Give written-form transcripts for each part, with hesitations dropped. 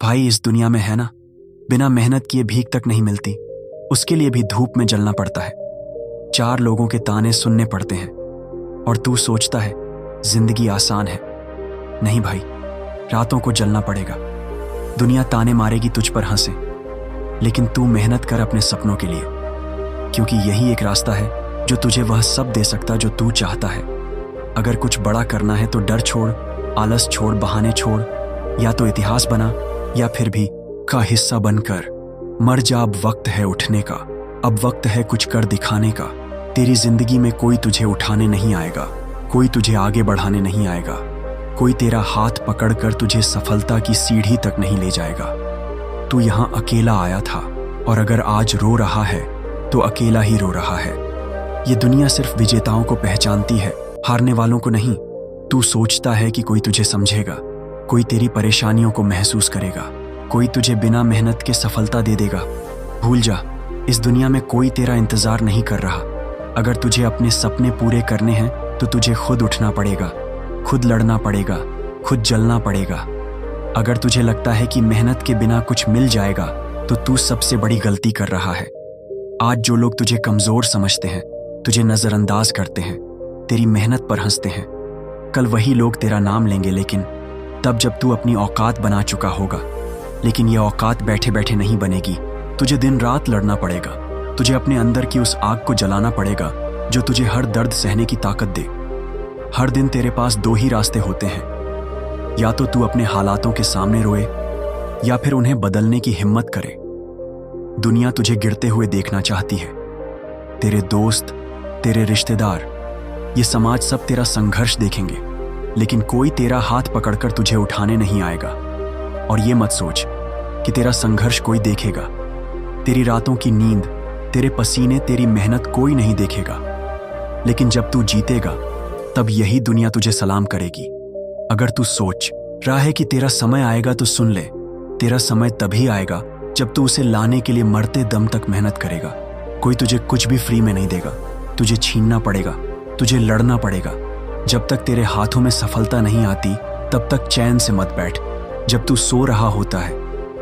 भाई इस दुनिया में है ना, बिना मेहनत किए भीख तक नहीं मिलती, उसके लिए भी धूप में जलना पड़ता है। 4 लोगों के ताने सुनने पड़ते हैं और तू सोचता है जिंदगी आसान है। नहीं भाई, रातों को जलना पड़ेगा। दुनिया ताने मारेगी, तुझ पर हंसे, लेकिन तू मेहनत कर अपने सपनों के लिए, क्योंकि यही एक रास्ता है जो तुझे वह सब दे सकता जो तू चाहता है। अगर कुछ बड़ा करना है तो डर छोड़, आलस छोड़, बहाने छोड़, या तो इतिहास बना या फिर भी का हिस्सा बनकर मर जा। अब वक्त है उठने का, अब वक्त है कुछ कर दिखाने का। तेरी जिंदगी में कोई तुझे उठाने नहीं आएगा, कोई तुझे आगे बढ़ाने नहीं आएगा, कोई तेरा हाथ पकड़कर तुझे सफलता की सीढ़ी तक नहीं ले जाएगा। तू यहाँ अकेला आया था और अगर आज रो रहा है तो अकेला ही रो रहा है। ये दुनिया सिर्फ विजेताओं को पहचानती है, हारने वालों को नहीं। तू सोचता है कि कोई तुझे समझेगा, कोई तेरी परेशानियों को महसूस करेगा, कोई तुझे बिना मेहनत के सफलता दे देगा। भूल जा, इस दुनिया में कोई तेरा इंतजार नहीं कर रहा। अगर तुझे अपने सपने पूरे करने हैं तो तुझे खुद उठना पड़ेगा, खुद लड़ना पड़ेगा, खुद जलना पड़ेगा। अगर तुझे लगता है कि मेहनत के बिना कुछ मिल जाएगा तो तू सबसे बड़ी गलती कर रहा है। आज जो लोग तुझे कमजोर समझते हैं, तुझे नजरअंदाज करते हैं, तेरी मेहनत पर हंसते हैं, कल वही लोग तेरा नाम लेंगे, लेकिन तब जब तू अपनी औकात बना चुका होगा। लेकिन ये औकात बैठे बैठे नहीं बनेगी, तुझे दिन रात लड़ना पड़ेगा। तुझे अपने अंदर की उस आग को जलाना पड़ेगा जो तुझे हर दर्द सहने की ताकत दे। हर दिन तेरे पास 2 ही रास्ते होते हैं, या तो तू अपने हालातों के सामने रोए या फिर उन्हें बदलने की हिम्मत करे। दुनिया तुझे गिरते हुए देखना चाहती है। तेरे दोस्त, तेरे रिश्तेदार, ये समाज सब तेरा संघर्ष देखेंगे, लेकिन कोई तेरा हाथ पकड़कर तुझे उठाने नहीं आएगा। और ये मत सोच कि तेरा संघर्ष कोई देखेगा। तेरी रातों की नींद, तेरे पसीने, तेरी मेहनत कोई नहीं देखेगा। लेकिन जब तू जीतेगा तब यही दुनिया तुझे सलाम करेगी। अगर तू सोच रहा है कि तेरा समय आएगा तो सुन ले, तेरा समय तभी आएगा जब तू उसे लाने के लिए मरते दम तक मेहनत करेगा। कोई तुझे कुछ भी फ्री में नहीं देगा, तुझे छीनना पड़ेगा, तुझे लड़ना पड़ेगा। जब तक तेरे हाथों में सफलता नहीं आती तब तक चैन से मत बैठ। जब तू सो रहा होता है,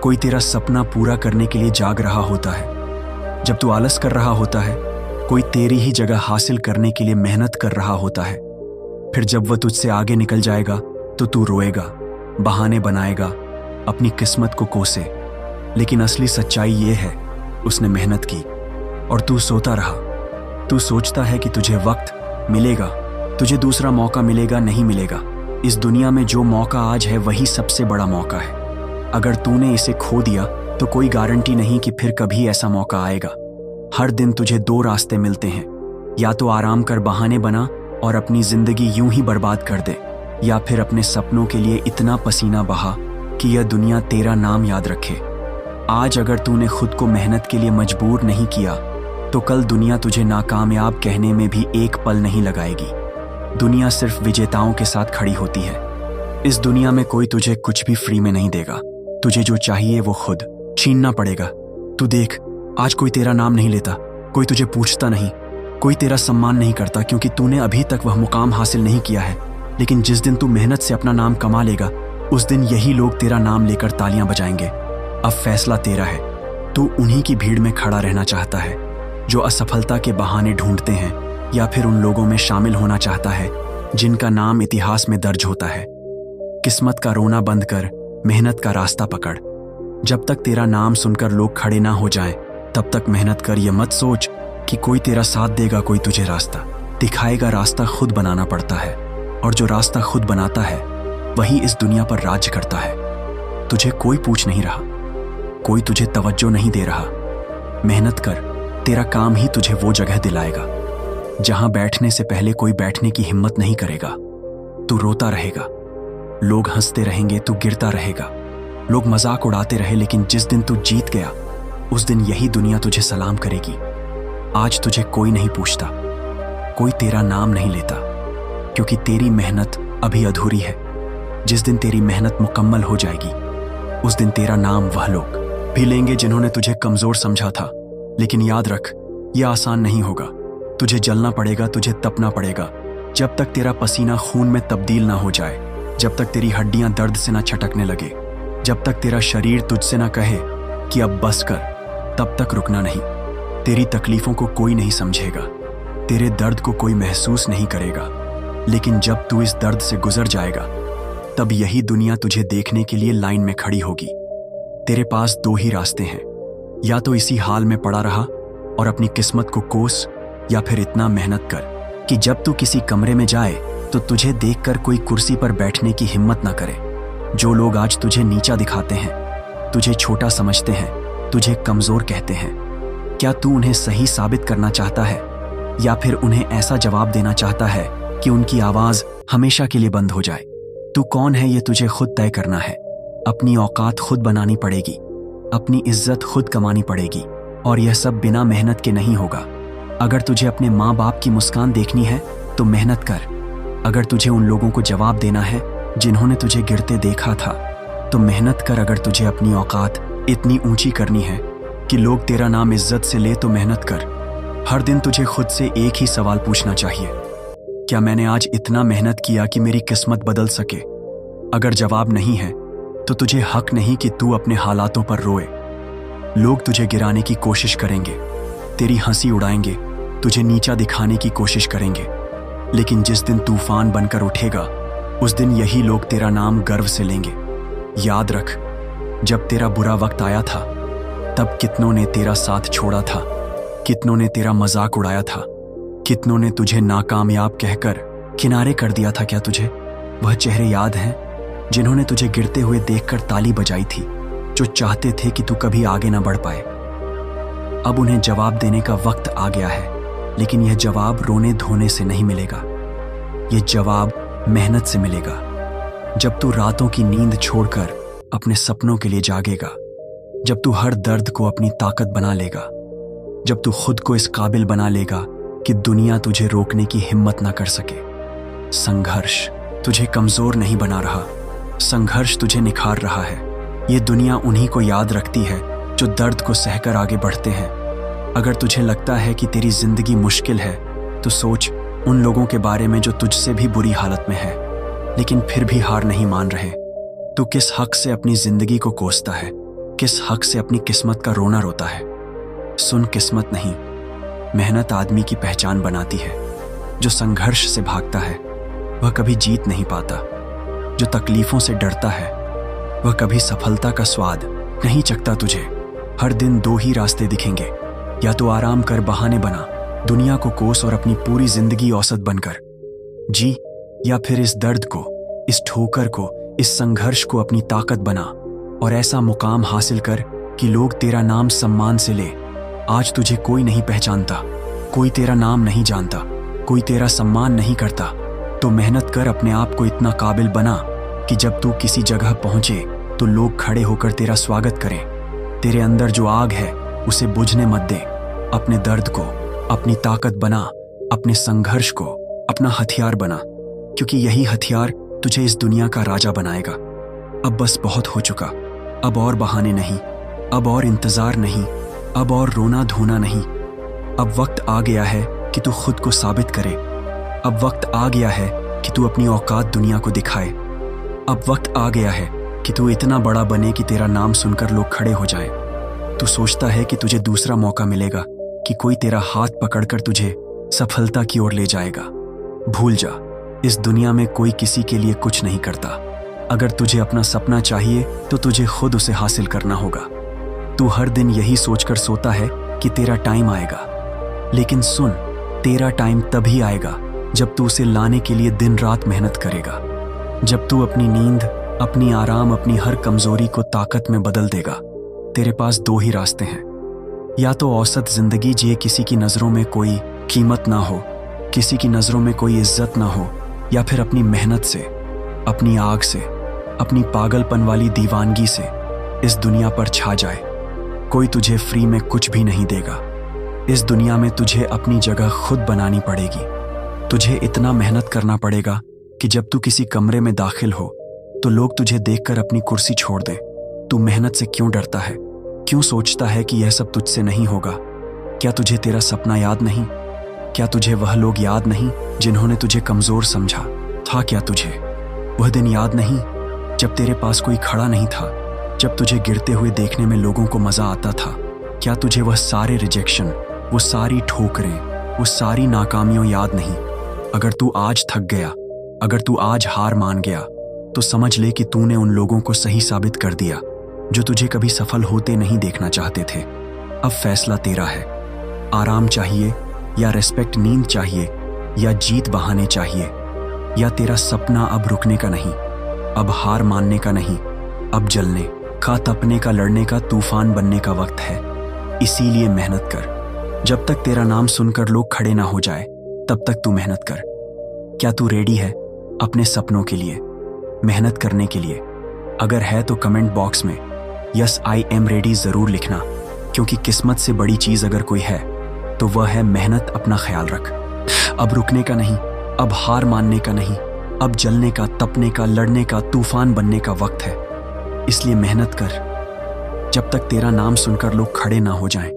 कोई तेरा सपना पूरा करने के लिए जाग रहा होता है। जब तू आलस कर रहा होता है, कोई तेरी ही जगह हासिल करने के लिए मेहनत कर रहा होता है। फिर जब वह तुझसे आगे निकल जाएगा तो तू रोएगा, बहाने बनाएगा, अपनी किस्मत को कोसे। लेकिन असली सच्चाई ये है, उसने मेहनत की और तू सोता रहा। तू सोचता है कि तुझे वक्त मिलेगा, तुझे दूसरा मौका मिलेगा, नहीं मिलेगा। इस दुनिया में जो मौका आज है वही सबसे बड़ा मौका है। अगर तूने इसे खो दिया तो कोई गारंटी नहीं कि फिर कभी ऐसा मौका आएगा। हर दिन तुझे 2 रास्ते मिलते हैं, या तो आराम कर बहाने बना और अपनी जिंदगी यूं ही बर्बाद कर दे, या फिर अपने सपनों के लिए इतना पसीना बहा कि यह दुनिया तेरा नाम याद रखे। आज अगर तूने खुद को मेहनत के लिए मजबूर नहीं किया तो कल दुनिया तुझे नाकामयाब कहने में भी एक पल नहीं लगाएगी। दुनिया सिर्फ विजेताओं के साथ खड़ी होती है। इस दुनिया में कोई तुझे कुछ भी फ्री में नहीं देगा। तुझे जो चाहिए वो खुद छीनना पड़ेगा। तू देख, आज कोई तेरा नाम नहीं लेता, कोई तुझे पूछता नहीं, कोई तेरा सम्मान नहीं करता, क्योंकि तूने अभी तक वह मुकाम हासिल नहीं किया है। लेकिन जिस दिन तू मेहनत से अपना नाम कमा लेगा, उस दिन यही लोग तेरा नाम लेकर तालियां बजाएंगे। अब फैसला तेरा है। तू उन्हीं की भीड़ में खड़ा रहना चाहता है जो असफलता के बहाने ढूंढते हैं, या फिर उन लोगों में शामिल होना चाहता है जिनका नाम इतिहास में दर्ज होता है। किस्मत का रोना बंद कर, मेहनत का रास्ता पकड़। जब तक तेरा नाम सुनकर लोग खड़े ना हो जाएं, तब तक मेहनत कर। ये मत सोच कि कोई तेरा साथ देगा, कोई तुझे रास्ता दिखाएगा। रास्ता खुद बनाना पड़ता है, और जो रास्ता खुद बनाता है वही इस दुनिया पर राज्य करता है। तुझे कोई पूछ नहीं रहा, कोई तुझे तवज्जो नहीं दे रहा। मेहनत कर, तेरा काम ही तुझे वो जगह दिलाएगा जहां बैठने से पहले कोई बैठने की हिम्मत नहीं करेगा। तू रोता रहेगा, लोग हंसते रहेंगे, तू गिरता रहेगा, लोग मजाक उड़ाते रहे, लेकिन जिस दिन तू जीत गया उस दिन यही दुनिया तुझे सलाम करेगी। आज तुझे कोई नहीं पूछता, कोई तेरा नाम नहीं लेता, क्योंकि तेरी मेहनत अभी अधूरी है। जिस दिन तेरी मेहनत मुकम्मल हो जाएगी, उस दिन तेरा नाम वह लोग भी लेंगे जिन्होंने तुझे कमजोर समझा था। लेकिन याद रख, यह आसान नहीं होगा। तुझे जलना पड़ेगा, तुझे तपना पड़ेगा, जब तक तेरा पसीना खून में तब्दील ना हो जाए, जब तक तेरी हड्डियां दर्द से ना छटकने लगे। जब तक तेरा शरीर तुझसे ना कहे कि अब बस कर, तब तक रुकना नहीं। तेरी तकलीफों को कोई नहीं समझेगा, तेरे दर्द को कोई महसूस नहीं करेगा, लेकिन जब तू इस दर्द से गुजर जाएगा तब यही दुनिया तुझे देखने के लिए लाइन में खड़ी होगी। तेरे पास दो ही रास्ते हैं, या तो इसी हाल में पड़ा रहा और अपनी किस्मत को कोस, या फिर इतना मेहनत कर कि जब तू किसी कमरे में जाए तो तुझे देखकर कोई कुर्सी पर बैठने की हिम्मत ना करे। जो लोग आज तुझे नीचा दिखाते हैं, तुझे छोटा समझते हैं, तुझे कमजोर कहते हैं, क्या तू उन्हें सही साबित करना चाहता है, या फिर उन्हें ऐसा जवाब देना चाहता है कि उनकी आवाज हमेशा के लिए बंद हो जाए? तू कौन है ये तुझे खुद तय करना है। अपनी औकात खुद बनानी पड़ेगी, अपनी इज्जत खुद कमानी पड़ेगी, और यह सब बिना मेहनत के नहीं होगा। अगर तुझे अपने माँ बाप की मुस्कान देखनी है तो मेहनत कर। अगर तुझे उन लोगों को जवाब देना है जिन्होंने तुझे गिरते देखा था तो मेहनत कर। अगर तुझे अपनी औकात इतनी ऊंची करनी है कि लोग तेरा नाम इज्जत से ले तो मेहनत कर। हर दिन तुझे खुद से एक ही सवाल पूछना चाहिए, क्या मैंने आज इतना मेहनत किया कि मेरी किस्मत बदल सके? अगर जवाब नहीं है तो तुझे हक नहीं कि तू अपने हालातों पर रोए। लोग तुझे गिराने की कोशिश करेंगे, तेरी हंसी उड़ाएंगे, तुझे नीचा दिखाने की कोशिश करेंगे, लेकिन जिस दिन तूफान बनकर उठेगा उस दिन यही लोग तेरा नाम गर्व से लेंगे। याद रख, जब तेरा बुरा वक्त आया था तब कितनों ने तेरा साथ छोड़ा था, कितनों ने तेरा मजाक उड़ाया था, कितनों ने तुझे नाकामयाब कहकर किनारे कर दिया था। क्या तुझे वह चेहरे याद हैं जिन्होंने तुझे गिरते हुए देखकर ताली बजाई थी, जो चाहते थे कि तू कभी आगे ना बढ़ पाए? अब उन्हें जवाब देने का वक्त आ गया है, लेकिन यह जवाब रोने धोने से नहीं मिलेगा, यह जवाब मेहनत से मिलेगा। जब तू रातों की नींद छोड़कर अपने सपनों के लिए जागेगा, जब तू हर दर्द को अपनी ताकत बना लेगा, जब तू खुद को इस काबिल बना लेगा कि दुनिया तुझे रोकने की हिम्मत ना कर सके। संघर्ष तुझे कमजोर नहीं बना रहा, संघर्ष तुझे निखार रहा है। ये दुनिया उन्हीं को याद रखती है जो दर्द को सहकर आगे बढ़ते हैं। अगर तुझे लगता है कि तेरी जिंदगी मुश्किल है तो सोच उन लोगों के बारे में जो तुझसे भी बुरी हालत में है, लेकिन फिर भी हार नहीं मान रहे। तू किस हक से अपनी जिंदगी को कोसता है, किस हक से अपनी किस्मत का रोना रोता है? सुन, किस्मत नहीं, मेहनत आदमी की पहचान बनाती है। जो संघर्ष से भागता है वह कभी जीत नहीं पाता, जो तकलीफों से डरता है वह कभी सफलता का स्वाद नहीं चखता। तुझे हर दिन दो ही रास्ते दिखेंगे, या तो आराम कर बहाने बना, दुनिया को कोस और अपनी पूरी जिंदगी औसत बनकर जी, या फिर इस दर्द को, इस ठोकर को, इस संघर्ष को अपनी ताकत बना और ऐसा मुकाम हासिल कर कि लोग तेरा नाम सम्मान से ले। आज तुझे कोई नहीं पहचानता, कोई तेरा नाम नहीं जानता, कोई तेरा सम्मान नहीं करता, तो मेहनत कर, अपने आप को इतना काबिल बना कि जब तू किसी जगह पहुंचे तो लोग खड़े होकर तेरा स्वागत करें। तेरे अंदर जो आग है उसे बुझने मत दे। अपने दर्द को अपनी ताकत बना, अपने संघर्ष को अपना हथियार बना, क्योंकि यही हथियार तुझे इस दुनिया का राजा बनाएगा। अब बस बहुत हो चुका, अब और बहाने नहीं, अब और इंतजार नहीं, अब और रोना धोना नहीं। अब वक्त आ गया है कि तू खुद को साबित करे। अब वक्त आ गया है कि तू अपनी औकात दुनिया को दिखाए। अब वक्त आ गया है कि तू इतना बड़ा बने कि तेरा नाम सुनकर लोग खड़े हो जाएं। तू सोचता है कि तुझे दूसरा मौका मिलेगा, कि कोई तेरा हाथ पकड़कर तुझे सफलता की ओर ले जाएगा। भूल जा, इस दुनिया में कोई किसी के लिए कुछ नहीं करता। अगर तुझे अपना सपना चाहिए तो तुझे खुद उसे हासिल करना होगा। तू हर दिन यही सोचकर सोता है कि तेरा टाइम आएगा, लेकिन सुन, तेरा टाइम तभी आएगा जब तू उसे लाने के लिए दिन रात मेहनत करेगा। जब तू अपनी नींद, अपनी आराम, अपनी हर कमजोरी को ताकत में बदल देगा। तेरे पास दो ही रास्ते हैं, या तो औसत जिंदगी जिए, किसी की नजरों में कोई कीमत ना हो, किसी की नजरों में कोई इज्जत ना हो, या फिर अपनी मेहनत से, अपनी आग से, अपनी पागलपन वाली दीवानगी से इस दुनिया पर छा जाए। कोई तुझे फ्री में कुछ भी नहीं देगा। इस दुनिया में तुझे अपनी जगह खुद बनानी पड़ेगी। तुझे इतना मेहनत करना पड़ेगा कि जब तू किसी कमरे में दाखिल हो तो लोग तुझे देखकर अपनी कुर्सी छोड़ दें। तू मेहनत से क्यों डरता है? क्यों सोचता है कि यह सब तुझसे नहीं होगा? क्या तुझे तेरा सपना याद नहीं? क्या तुझे वह लोग याद नहीं जिन्होंने तुझे कमजोर समझा था? क्या तुझे वह दिन याद नहीं जब तेरे पास कोई खड़ा नहीं था, जब तुझे गिरते हुए देखने में लोगों को मजा आता था, क्या तुझे वह सारे रिजेक्शन, वो सारी ठोकरें, वो सारी नाकामियां याद नहीं? अगर तू आज थक गया, अगर तू आज हार मान गया, तो समझ ले कि तूने उन लोगों को सही साबित कर दिया जो तुझे कभी सफल होते नहीं देखना चाहते थे। अब फैसला तेरा है। आराम चाहिए या रिस्पेक्ट, नींद चाहिए या जीत बहाने चाहिए, या तेरा सपना अब रुकने का नहीं, अब हार मानने का नहीं, अब जलने का, तपने का, लड़ने का, तूफान बनने का वक्त है। इसीलिए मेहनत कर। जब तक तेरा नाम सुनकर लोग खड़े ना हो जाए, तब तक तू मेहनत कर। क्या तू रेडी है अपने सपनों के लिए, मेहनत करने के लिए? अगर है तो कमेंट बॉक्स में यस आई एम रेडी जरूर लिखना, क्योंकि किस्मत से बड़ी चीज अगर कोई है तो वह है मेहनत। अपना ख्याल रख। अब रुकने का नहीं, अब हार मानने का नहीं, अब जलने का, तपने का, लड़ने का, तूफान बनने का वक्त है। इसलिए मेहनत कर। जब तक तेरा नाम सुनकर लोग खड़े ना हो जाएं,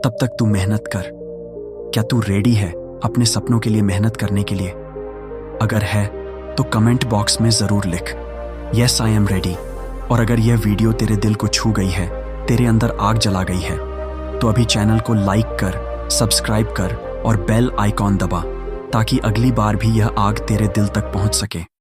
तब तक तू मेहनत कर। क्या तू रेडी है अपने सपनों के लिए मेहनत करने के लिए? अगर है तो कमेंट बॉक्स में जरूर लिख यस आई एम रेडी। और अगर यह वीडियो तेरे दिल को छू गई है, तेरे अंदर आग जला गई है, तो अभी चैनल को लाइक कर, सब्सक्राइब कर और बेल आइकॉन दबा, ताकि अगली बार भी यह आग तेरे दिल तक पहुंच सके।